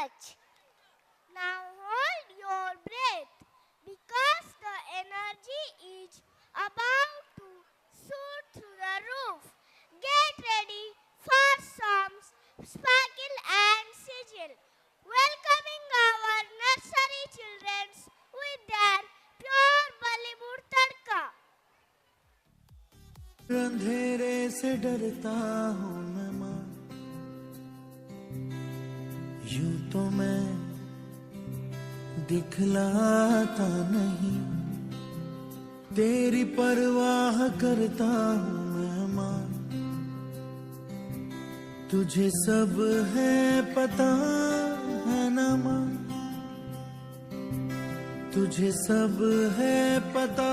much. Now hold your breath because the energy is about to shoot through the roof. Get ready for some sparkle and sizzle. Welcoming our nursery children with their pure Bollywood तड़का. अंधेरे से डरता हूँ मैं माँ, यूं तो मैं दिखलाता नहीं, तेरी परवाह करता हूँ मैं माँ, तुझे सब है पता है ना माँ, तुझे सब है पता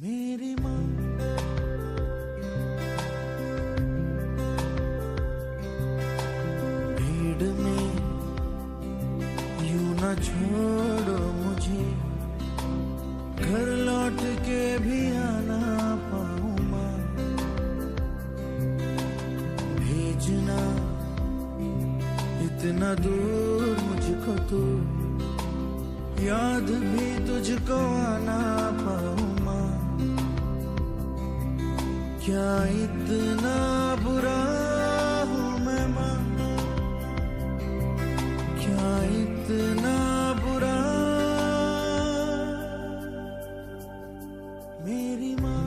मेरी माँ। भीड़ में यूं न छोड़ो मुझे, घर लौट के भी आना पाऊँ माँ, भेजना इतना दूर मुझको तो, याद भी तुझको आना पाऊँ माँ, क्या इतना बुरा हूँ मैं माँ, क्या इतना बुरा मेरी माँ।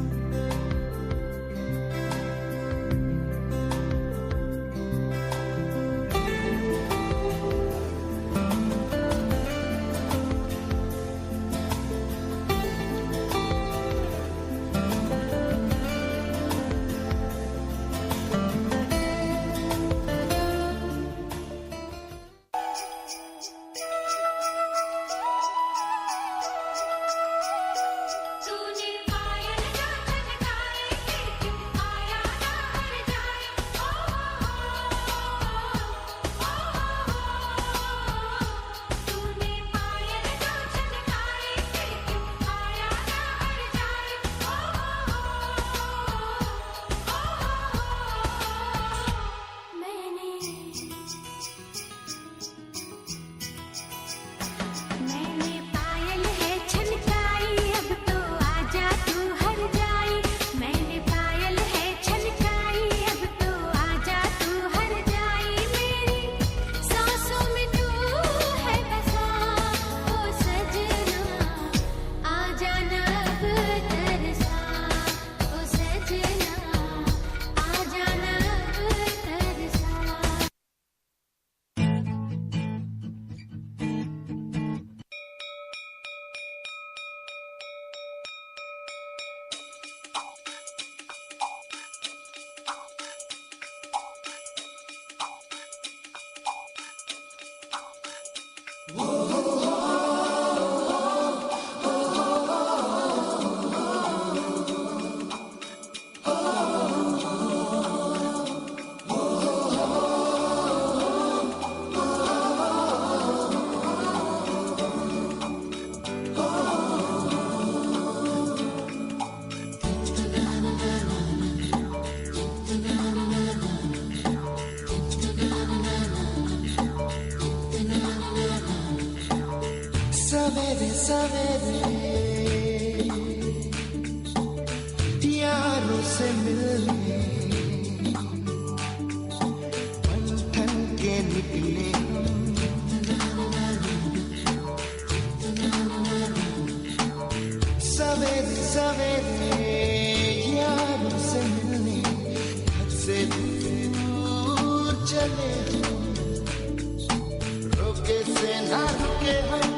सवेरे सवेरे यारों से मिलने मन ठन के निकले, सवेरे सवेरे यारों से मिलने घर से दूर चले, रोके से ना रुके हम,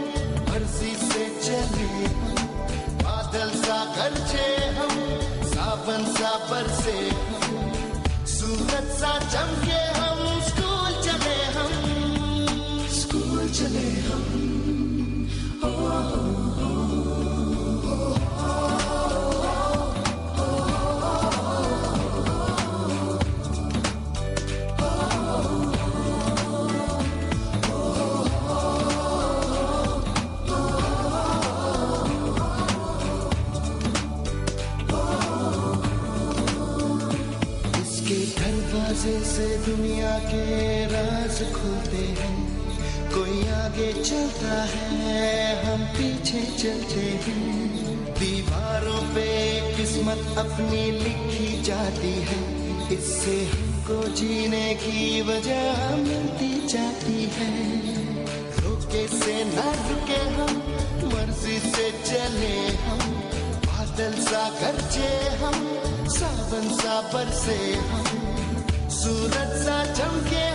मर्जी से चले बादल सा गरजे हम, सावन सा बरसे हम, सूरज सा चमके हम, स्कूल चले हम, स्कूल चले हम। घर दरवाजे से दुनिया के राज खुलते हैं, कोई आगे चलता है हम पीछे चलते हैं। दीवारों पे किस्मत अपनी लिखी जाती है, इससे हमको जीने की वजह मिलती जाती है। रोके से ना रुके हम, मर्जी से चले हम, बादल सा गरजे हम, सावन सा बरसे हम, सूरज सा चमके